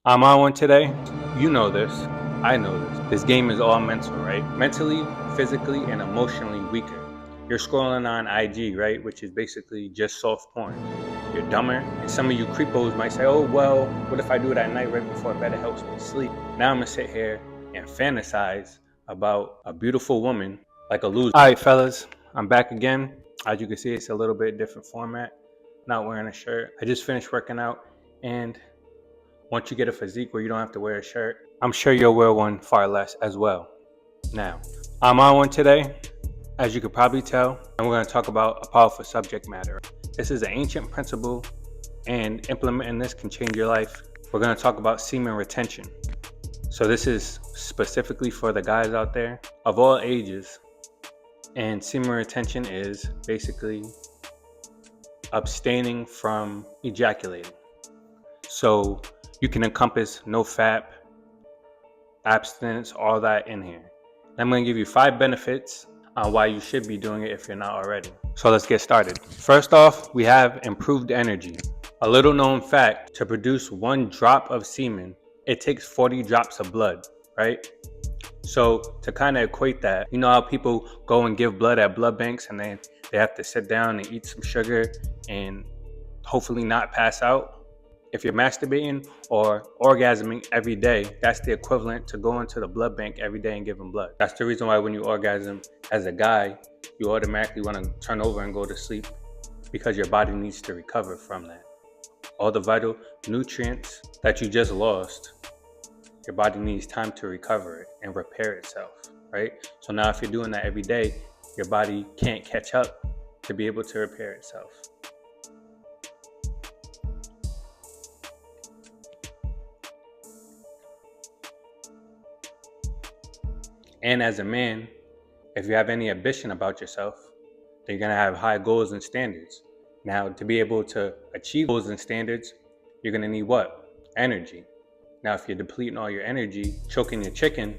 I'm on one today. You know this. I know this. This game is all mental, right? Mentally, physically, and emotionally weaker. You're scrolling on IG, right? Which is basically just soft porn. You're dumber. And some of you creepos might say, oh, well, what if I do it at night right before bed? It helps me sleep. Now I'm going to sit here and fantasize about a beautiful woman like a loser. All right, fellas, I'm back again. As you can see, it's a little bit different format. Not wearing a shirt. I just finished working out, and once you get a physique where you don't have to wear a shirt, I'm sure you'll wear one far less as well. Now, I'm on one today, as you could probably tell, and we're going to talk about a powerful subject matter. This is an ancient principle, and implementing this can change your life. We're going to talk about semen retention. So this is specifically for the guys out there of all ages, and semen retention is basically abstaining from ejaculating. So you can encompass no fap, abstinence, all that in here. I'm going to give you 5 benefits on why you should be doing it if you're not already. So let's get started. First off, we have improved energy. A little known fact, to produce 1 drop of semen, it takes 40 drops of blood, right? So to kind of equate that, you know how people go and give blood at blood banks and then they have to sit down and eat some sugar and hopefully not pass out? If you're masturbating or orgasming every day, that's the equivalent to going to the blood bank every day and giving blood. That's the reason why when you orgasm as a guy, you automatically want to turn over and go to sleep, because your body needs to recover from that. All the vital nutrients that you just lost, your body needs time to recover it and repair itself, right? So now if you're doing that every day, your body can't catch up to be able to repair itself. And as a man, if you have any ambition about yourself, then you're going to have high goals and standards. Now, to be able to achieve goals and standards, you're going to need what? Energy. Now, if you're depleting all your energy, choking your chicken,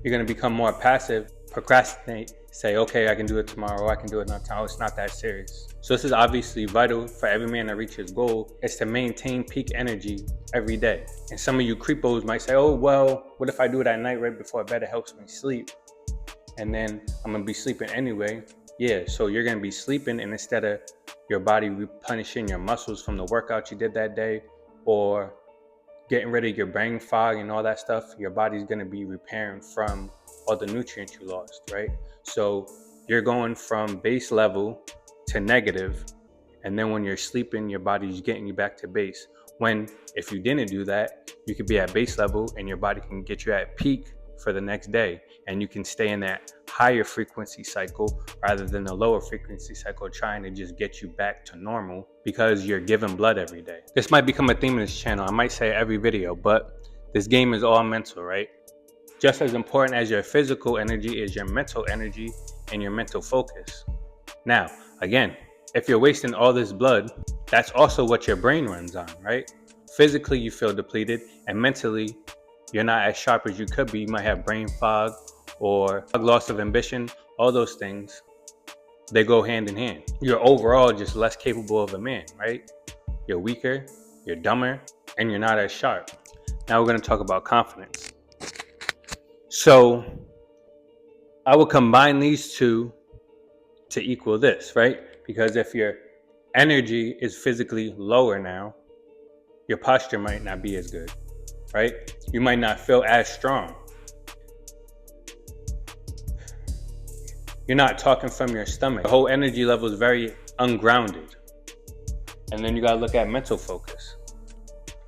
you're going to become more passive, procrastinate, say, okay, I can do it tomorrow, I can do it another time. It's not that serious. So this is obviously vital for every man to reach his goal, is to maintain peak energy every day. And some of you creepos might say, oh, well, what if I do it at night right before bed? It helps me sleep. And then I'm going to be sleeping anyway. Yeah, so you're going to be sleeping, and instead of your body replenishing your muscles from the workout you did that day, or getting rid of your brain fog and all that stuff, your body's going to be repairing from all the nutrients you lost, right? So you're going from base level to negative, and then when you're sleeping, your body's getting you back to base. When if you didn't do that, you could be at base level and your body can get you at peak for the next day, and you can stay in that higher frequency cycle rather than the lower frequency cycle, trying to just get you back to normal because you're giving blood every day. This might become a theme in this channel. I might say every video, but this game is all mental, right? Just as important as your physical energy is your mental energy and your mental focus. Now, again, if you're wasting all this blood, that's also what your brain runs on, right? Physically, you feel depleted, and mentally, you're not as sharp as you could be. You might have brain fog or loss of ambition. All those things, they go hand in hand. You're overall just less capable of a man, right? You're weaker, you're dumber, and you're not as sharp. Now we're going to talk about confidence. So I will combine these two to equal this, right? Because if your energy is physically lower now, your posture might not be as good, right? You might not feel as strong. You're not talking from your stomach. The whole energy level is very ungrounded. And then you got to look at mental focus.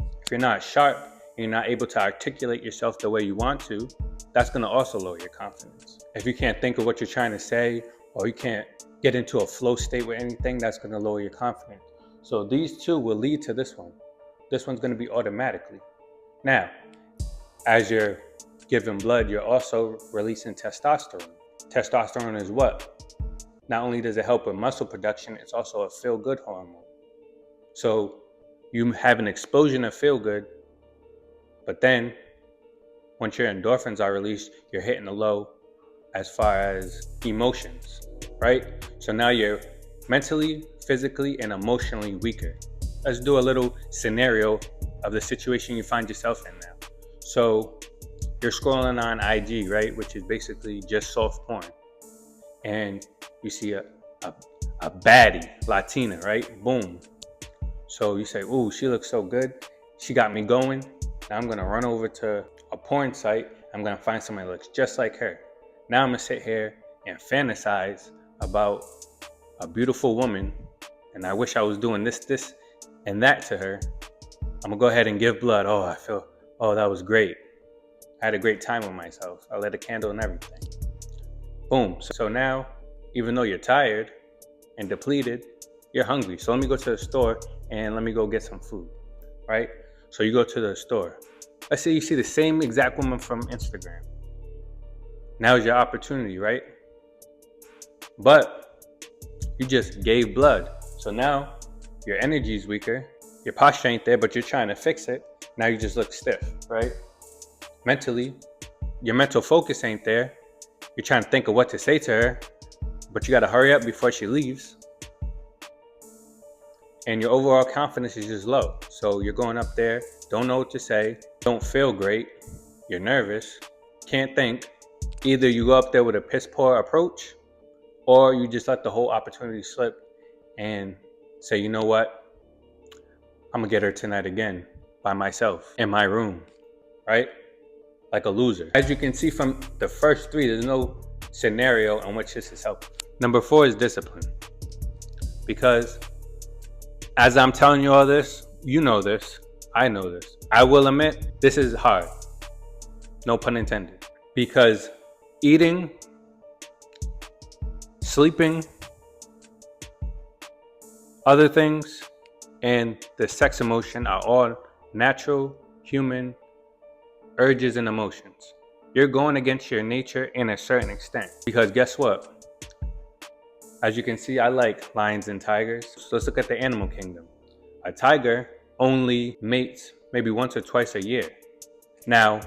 If you're not sharp and you're not able to articulate yourself the way you want to, that's going to also lower your confidence. If you can't think of what you're trying to say, or you can't get into a flow state with anything, that's going to lower your confidence. So these two will lead to this one. This one's going to be automatically. Now, as you're giving blood, you're also releasing testosterone. Testosterone is what? Not only does it help with muscle production, it's also a feel-good hormone. So you have an explosion of feel-good, but then once your endorphins are released, you're hitting a low as far as emotions, right? So now you're mentally, physically, and emotionally weaker. Let's do a little scenario of the situation you find yourself in now. So you're scrolling on IG, right, which is basically just soft porn, and you see a baddie Latina, right? Boom. So you say, "Ooh, she looks so good. She got me going. Now I'm gonna run over to a porn site. I'm gonna find somebody that looks just like her. Now I'm gonna sit here and fantasize about a beautiful woman, and I wish I was doing this, and that to her. I'm gonna go ahead and give blood. Oh, that was great. I had a great time with myself. I lit a candle and everything. Boom. So now, even though you're tired and depleted, you're hungry. So let me go to the store and let me go get some food, right? So you go to the store. Let's say you see the same exact woman from Instagram. Now's your opportunity, right? But you just gave blood. So now your energy is weaker. Your posture ain't there, but you're trying to fix it. Now you just look stiff, right? Mentally, your mental focus ain't there. You're trying to think of what to say to her, but you got to hurry up before she leaves. And your overall confidence is just low. So you're going up there, don't know what to say, don't feel great, you're nervous, can't think. Either you go up there with a piss poor approach, or you just let the whole opportunity slip and say, you know what? I'm gonna get her tonight again by myself in my room, right? Like a loser. As you can see from the first three, there's no scenario in which this is helpful. Number 4 is discipline. Because as I'm telling you all this, you know this, I know this. I will admit, this is hard. No pun intended. Because eating, sleeping, other things, and the sex emotion are all natural human urges and emotions. You're going against your nature in a certain extent. Because guess what? As you can see, I like lions and tigers. So let's look at the animal kingdom. A tiger only mates maybe once or twice a year. Now,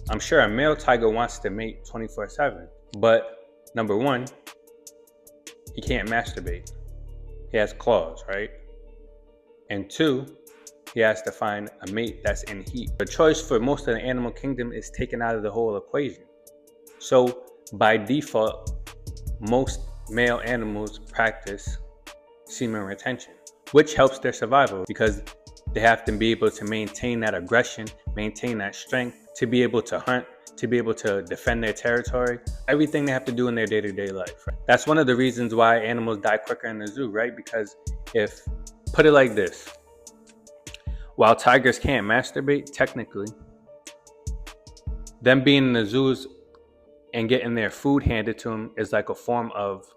I'm sure a male tiger wants to mate 24/7. But number 1, he can't masturbate. He has claws, right? And 2, he has to find a mate that's in heat. The choice for most of the animal kingdom is taken out of the whole equation. So by default, most male animals practice semen retention, which helps their survival because they have to be able to maintain that aggression, maintain that strength, to be able to hunt, to be able to defend their territory, everything they have to do in their day-to-day life. That's one of the reasons why animals die quicker in the zoo, right? Because put it like this, while tigers can't masturbate, technically, them being in the zoos and getting their food handed to them is like a form of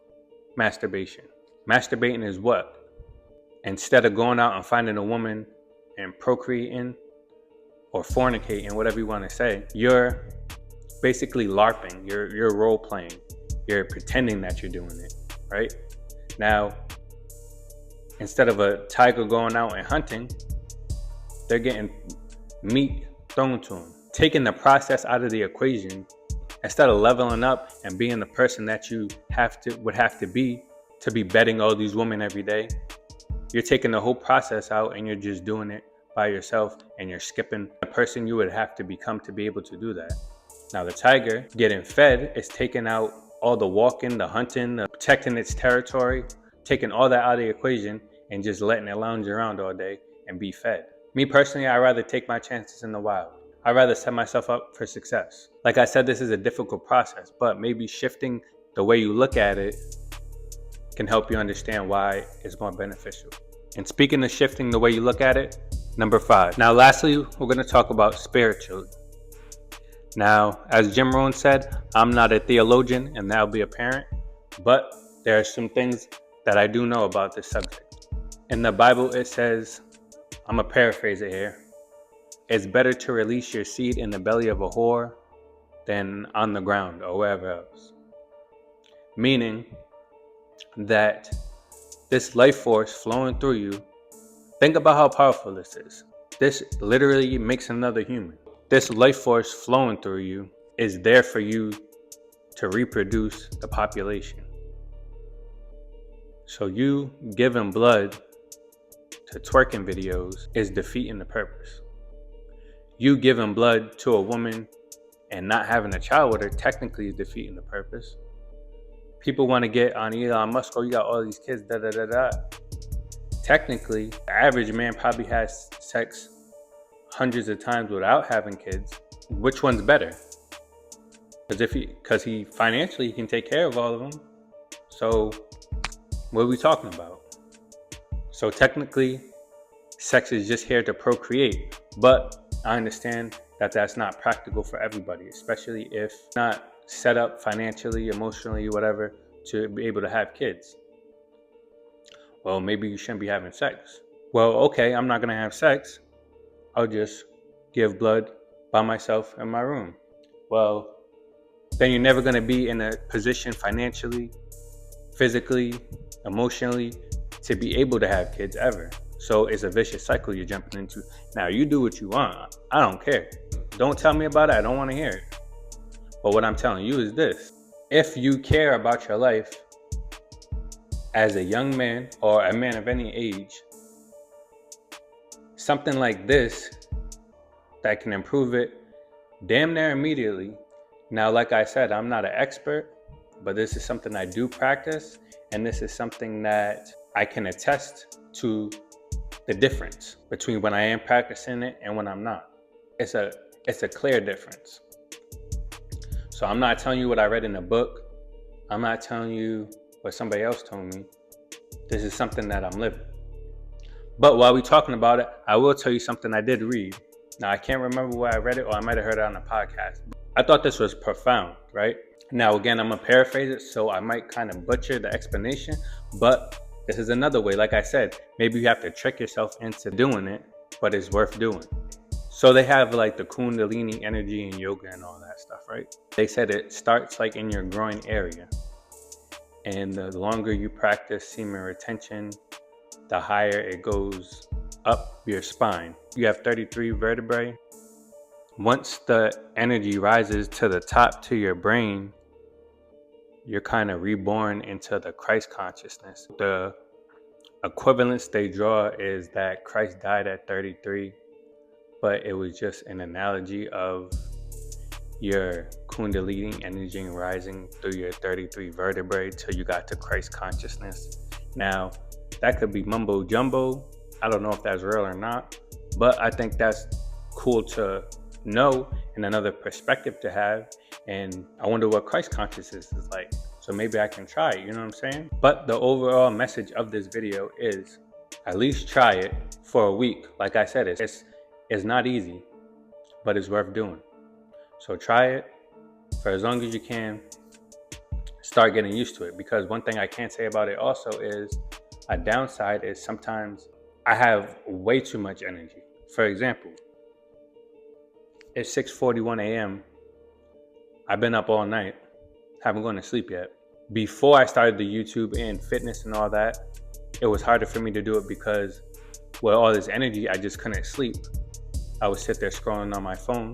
masturbation. Masturbating is what? Instead of going out and finding a woman and procreating or fornicating, whatever you want to say, you're basically LARPing, you're role playing, you're pretending that you're doing it, right? Now, instead of a tiger going out and hunting, they're getting meat thrown to them. Taking the process out of the equation, instead of leveling up and being the person that you would have to be bedding all these women every day, you're taking the whole process out and you're just doing it by yourself, and you're skipping the person you would have to become to be able to do that. Now the tiger getting fed is taking out all the walking, the hunting, the protecting its territory, taking all that out of the equation and just letting it lounge around all day and be fed. Me personally, I'd rather take my chances in the wild. I'd rather set myself up for success. Like I said, this is a difficult process, but maybe shifting the way you look at it can help you understand why it's more beneficial. And speaking of shifting the way you look at it, number 5. Now, lastly, we're going to talk about spiritually. Now, as Jim Rohn said, I'm not a theologian, and that'll be apparent, but there are some things that I do know about this subject. In the Bible, it says, I'm going to paraphrase it here, it's better to release your seed in the belly of a whore than on the ground or wherever else. Meaning that this life force flowing through you, think about how powerful this is. This literally makes another human. This life force flowing through you is there for you to reproduce the population. So you giving blood to twerking videos is defeating the purpose. You giving blood to a woman and not having a child with her technically is defeating the purpose. People want to get on Elon Musk, oh, you got all these kids, da da da da. Technically, the average man probably has sex hundreds of times without having kids. Which one's better? Because he financially can take care of all of them. So what are we talking about? So technically, sex is just here to procreate, but I understand that that's not practical for everybody, especially if not set up financially, emotionally, whatever, to be able to have kids. Well, maybe you shouldn't be having sex. Well, okay, I'm not gonna have sex. I'll just give blood by myself in my room. Well, then you're never gonna be in a position financially, physically, emotionally to be able to have kids ever. So it's a vicious cycle you're jumping into. Now you do what you want. I don't care. Don't tell me about it. I don't want to hear it. But what I'm telling you is this. If you care about your life as a young man or a man of any age, something like this that can improve it damn near immediately. Now, like I said, I'm not an expert, but this is something I do practice, and this is something that I can attest to the difference between when I am practicing it and when I'm not. It's a clear difference. So I'm not telling you what I read in a book. I'm not telling you what somebody else told me. This is something that I'm living. But while we're talking about it, I will tell you something I did read. Now, I can't remember where I read it, or I might have heard it on a podcast. I thought this was profound, right? Now, again, I'm going to paraphrase it, so I might kind of butcher the explanation, but this is another way. Like I said, maybe you have to trick yourself into doing it, but it's worth doing. So they have like the Kundalini energy and yoga and all that stuff, right? They said it starts like in your groin area. And the longer you practice semen retention, the higher it goes up your spine. You have 33 vertebrae. Once the energy rises to the top to your brain, you're kind of reborn into the Christ consciousness. The equivalence they draw is that Christ died at 33, but it was just an analogy of your Kundalini energy rising through your 33 vertebrae till you got to Christ consciousness. Now, that could be mumbo jumbo. I don't know if that's real or not, but I think that's cool to know and another perspective to have. And I wonder what Christ consciousness is like. So maybe I can try it, you know what I'm saying? But the overall message of this video is at least try it for a week. Like I said, it's not easy, but it's worth doing. So try it for as long as you can. Start getting used to it, because one thing I can say about it also is a downside is sometimes I have way too much energy. For example, it's 6:41 a.m. I've been up all night, haven't gone to sleep yet. Before I started the YouTube and fitness and all that, it was harder for me to do it because with all this energy, I just couldn't sleep. I would sit there scrolling on my phone,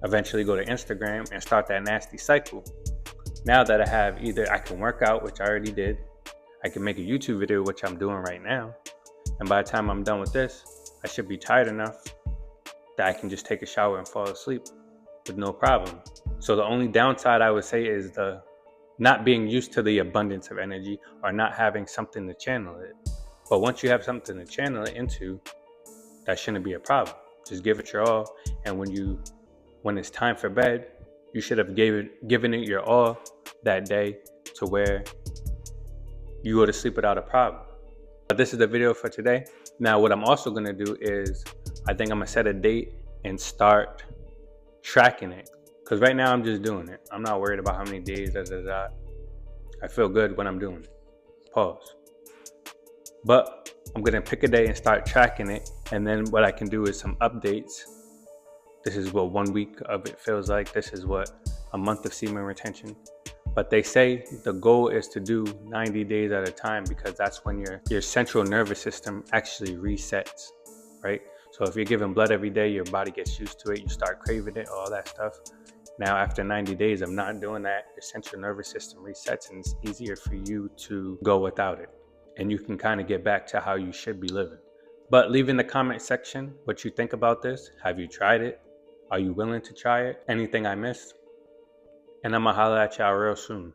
eventually go to Instagram and start that nasty cycle. Now that I have either I can work out, which I already did, I can make a YouTube video, which I'm doing right now. And by the time I'm done with this, I should be tired enough that I can just take a shower and fall asleep with no problem. So the only downside I would say is the not being used to the abundance of energy or not having something to channel it. But once you have something to channel it into, that shouldn't be a problem. Just give it your all. And when it's time for bed, you should have given it your all that day to where you go to sleep without a problem. But this is the video for today. Now, what I'm also going to do is I think I'm going to set a date and start tracking it. Because right now I'm just doing it. I'm not worried about how many days, I feel good when I'm doing it. Pause. But I'm going to pick a day and start tracking it. And then what I can do is some updates. This is what 1 week of it feels like. This is what a month of semen retention. But they say the goal is to do 90 days at a time, because that's when your central nervous system actually resets, right? So if you're giving blood every day, your body gets used to it. You start craving it, all that stuff. Now, after 90 days of not doing that, your central nervous system resets and it's easier for you to go without it. And you can kind of get back to how you should be living. But leave in the comment section what you think about this. Have you tried it? Are you willing to try it? Anything I missed? And I'm going to holler at y'all real soon.